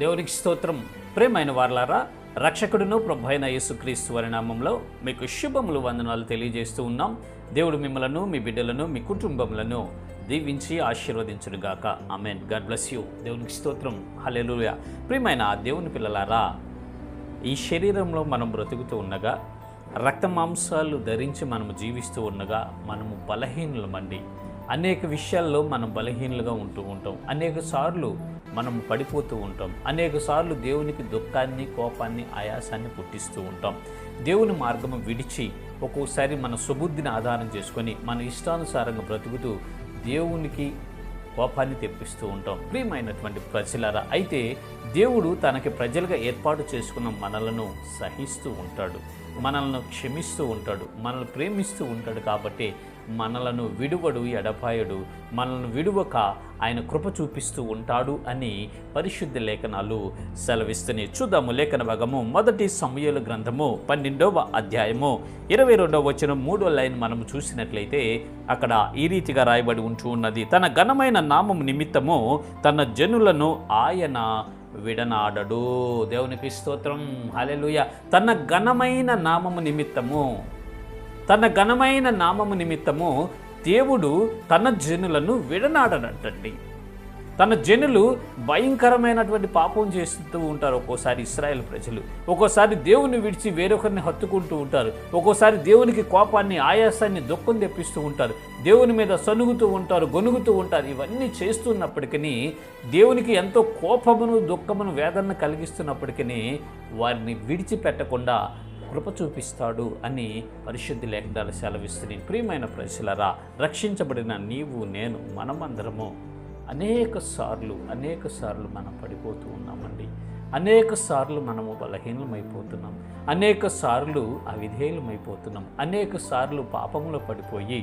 దేవునికి స్తోత్రం. ప్రేమైన వారలారా, రక్షకుడును ప్రభు అయిన యేసుక్రీస్తు వారి నామంలో మీకు శుభములు వందనాలు తెలియజేస్తూ ఉన్నాం. దేవుడు మిమ్మలను, మీ బిడ్డలను, మీ కుటుంబములను దీవించి ఆశీర్వదించునుగాక. ఆమెన్. God bless you. దేవునికి స్తోత్రం. హల్లెలూయా. ప్రియమైన దేవుని పిల్లలారా, ఈ శరీరంలో మనం బ్రతుకుతూ ఉండగా, రక్త మాంసాలు ధరించి మనము జీవిస్తూ ఉండగా మనము బలహీనులమండి. అనేక విషయాల్లో మనం బలహీనులుగా ఉంటూ ఉంటాం. అనేక సార్లు మనం పడిపోతూ ఉంటాం. అనేక సార్లు దేవునికి దుఃఖాన్ని, కోపాన్ని, ఆయాసాన్ని పుట్టిస్తూ ఉంటాం. దేవుని మార్గము విడిచి ఒక్కోసారి మన సుబుద్ధిని ఆధారం చేసుకొని మన ఇష్టానుసారంగా బ్రతుకుతూ దేవునికి కోపాన్ని తెప్పిస్తూ ఉంటాం. ప్రియమైనటువంటి ప్రజలారా, అయితే దేవుడు తనకి ప్రజలుగా ఏర్పాటు చేసుకున్న మనలను సహిస్తూ ఉంటాడు, మనలను క్షమిస్తూ ఉంటాడు, మనల్ని ప్రేమిస్తూ ఉంటాడు. కాబట్టి మనలను విడువడు, ఎడపాయడు. మనల్ని విడువక ఆయన కృప చూపిస్తూ ఉంటాడు అని పరిశుద్ధ లేఖనాలు సెలవిస్తున్నాయి. చూద్దాము లేఖన భాగము. మొదటి సమూయేలు గ్రంథము 12వ అధ్యాయము 22వ వచనం 3వ లైన్ మనము చూసినట్లయితే అక్కడ ఈ రీతిగా రాయబడి ఉంటూ ఉన్నది. తన ఘనమైన నామము నిమిత్తము తన జనులను ఆయన విడనాడడు. దేవునికి స్తోత్రం. హల్లెలూయా. తన ఘనమైన నామము నిమిత్తము, తన ఘనమైన నామము నిమిత్తము దేవుడు తన జనులను విడనాడనంటండి. తన జనులు భయంకరమైనటువంటి పాపం చేస్తూ ఉంటారు. ఒక్కోసారి ఇశ్రాయేల్ ప్రజలు ఒక్కోసారి దేవుని విడిచి వేరొకరిని హత్తుకుంటూ ఉంటారు. ఒక్కోసారి దేవునికి కోపాన్ని, ఆయాసాన్ని, దుఃఖం తెప్పిస్తూ ఉంటారు. దేవుని మీద సనుగుతూ ఉంటారు, గొనుగుతూ ఉంటారు. ఇవన్నీ చేస్తున్నప్పటికీ, దేవునికి ఎంతో కోపమును, దుఃఖమును, వేదనను కలిగిస్తున్నప్పటికీ వారిని విడిచిపెట్టకుండా కృప చూపిస్తాడు అని పరిశుద్ధ లేఖనాలు సెలవిస్తున్నాయి. ప్రియమైన ప్రజలరా, రక్షించబడిన నీవు, నేను, మనమందరము అనేక సార్లు మనం పడిపోతూ ఉన్నామండి. అనేక సార్లు మనము బలహీనమైపోతున్నాం. అనేక సార్లు అవిధేయులమైపోతున్నాం. అనేక సార్లు పాపములో పడిపోయి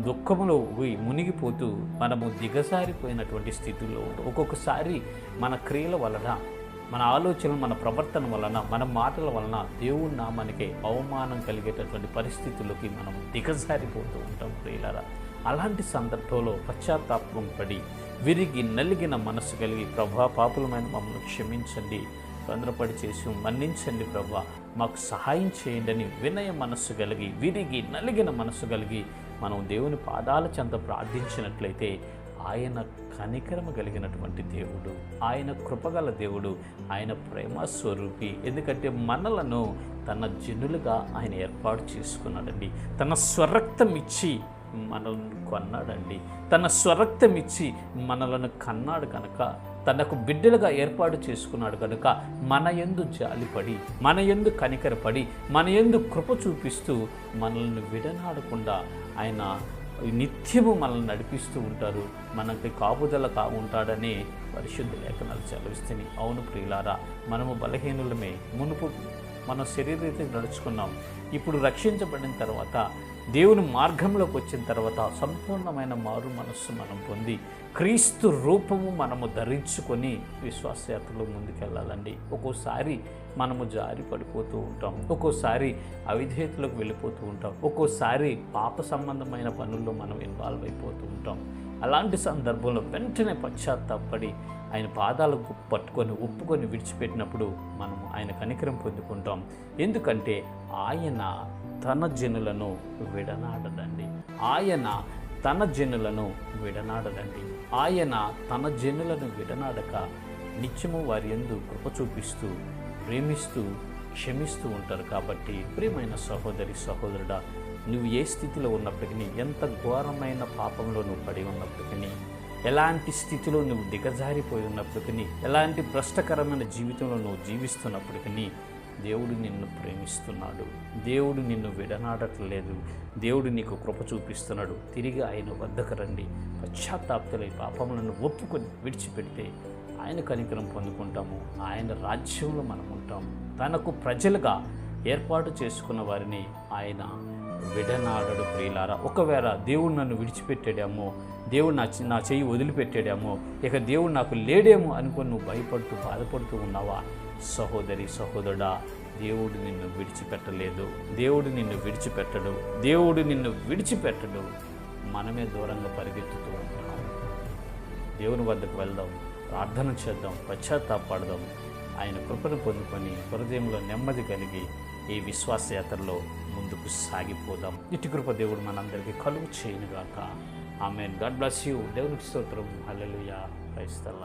దుఃఖములో మునిగిపోతూ మనము దిగజారిపోయినటువంటి స్థితిలో ఉంటాం. ఒక్కొక్కసారి మన క్రియల వలన, మన ఆలోచనలు, మన ప్రవర్తన వలన, మన మాటల వలన దేవుని నామానికి అవమానం కలిగేటటువంటి పరిస్థితుల్లోకి మనం దిగజారిపోతూ ఉంటాం. ప్రియులారా, అలాంటి సందర్భంలో పశ్చాత్తాపం పడి విరిగి నలిగిన మనసు కలిగి, ప్రభా పాపులమైన మమ్మల్ని క్షమించండి, తొందరపడి చేసి మన్నించండి ప్రభా, మాకు సహాయం చేయండి అని వినయ మనస్సు కలిగి, విరిగి నలిగిన మనసు కలిగి మనం దేవుని పాదాల చెంత ప్రార్థించినట్లయితే ఆయన కనికరము కలిగినటువంటి దేవుడు, ఆయన కృపగల దేవుడు, ఆయన ప్రేమ స్వరూపి. ఎందుకంటే మనలను తన జనులుగా ఆయన ఏర్పాటు చేసుకున్నాడండి. తన స్వరక్తం ఇచ్చి మనల్ని కొన్నాడండి. తన స్వరక్తం ఇచ్చి మనలను కన్నాడు కనుక, తనకు బిడ్డలుగా ఏర్పాటు చేసుకున్నాడు కనుక మన యందు జాలిపడి, మన యందు కనికరపడి, మన యందు కృప చూపిస్తూ మనల్ని విడనాడకుండా ఆయన నిత్యము మనల్ని నడిపిస్తూ ఉంటారు. మనకి కాపుదల ఉంటాడని పరిశుద్ధ లేఖనాలు సెలవిస్తున్నాయి. అవును ప్రియులారా, మనము బలహీనులమే. మునుపు మనం శరీరరీతిగా నడుచుకున్నాం. ఇప్పుడు రక్షించబడిన తర్వాత, దేవుని మార్గంలోకి వచ్చిన తర్వాత సంపూర్ణమైన మారు మనస్సు మనం పొంది క్రీస్తు రూపము మనము ధరించుకొని విశ్వాసయాత్రలో ముందుకెళ్ళాలండి. ఒక్కోసారి మనము జారి పడిపోతూ ఉంటాం. ఒక్కోసారి అవిధేయతలోకి వెళ్ళిపోతూ ఉంటాం. ఒక్కోసారి పాప సంబంధమైన పనుల్లో మనం ఇన్వాల్వ్ అయిపోతూ ఉంటాం. అలాంటి సందర్భంలో వెంటనే పశ్చాత్తాపడి ఆయన పాదాలకు పట్టుకొని ఒప్పుకొని విడిచిపెట్టినప్పుడు మనము ఆయన కనికరం పొందుకుంటాం. ఎందుకంటే ఆయన తన జనులను విడనాడదండి. ఆయన తన జనులను విడనాడదండి. ఆయన తన జనులను విడనాడక నిత్యము వారి యందు కృప చూపిస్తూ, ప్రేమిస్తూ, క్షమిస్తూ ఉంటారు. కాబట్టి ప్రియమైన సహోదరి, సహోదరుడా, నువ్వు ఏ స్థితిలో ఉన్నప్పటికీ, ఎంత ఘోరమైన పాపంలో నువ్వు పడి ఉన్నప్పటికీ, ఎలాంటి స్థితిలో నువ్వు దిగజారిపోయి ఉన్నప్పటికీ, ఎలాంటి భ్రష్టకరమైన జీవితంలో నువ్వు జీవిస్తున్నప్పటికీ దేవుడు నిన్ను ప్రేమిస్తున్నాడు. దేవుడు నిన్ను విడనాడట్లేదు. దేవుడు నీకు కృప చూపిస్తున్నాడు. తిరిగి ఆయన వద్దకు రండి. పశ్చాత్తాపతులై పాపములను ఒప్పుకొని విడిచిపెడితే ఆయన కనికరం పొందుకుంటాము. ఆయన రాజ్యంలో మనం ఉంటాము. తనకు ప్రజలుగా ఏర్పాటు చేసుకున్న వారిని ఆయన విడనాడడు. ప్రియులారా, ఒకవేళ దేవుడు నన్ను విడిచిపెట్టాడేమో, దేవుడు నా చెయ్యి వదిలిపెట్టాడేమో, ఇక దేవుడు నాకు లేడేమో అనుకొని నువ్వు భయపడుతూ బాధపడుతూ ఉన్నావా? సహోదరి, సహోదరుడా, దేవుడు నిన్ను విడిచిపెట్టలేదు. దేవుడు నిన్ను విడిచిపెట్టడు. దేవుడు నిన్ను విడిచిపెట్టడు. మనమే దూరంగా పరిగెత్తుతూ ఉంటాం. దేవుని వద్దకు వెళ్దాం. ప్రార్థన చేద్దాం, పశ్చాత్తాపడదాం, ఆయన కృపను పొందుకొని హృదయంలో నెమ్మది కలిగి ఈ విశ్వాస యాత్రలో ముందుకు సాగిపోదాం. ఇటు కృప దేవుడు మనందరికీ కలుగు చేయనుగాక. ఆమేన్. God bless you. దేవునికి స్తోత్రం. హల్లెలూయా. Praise the lord.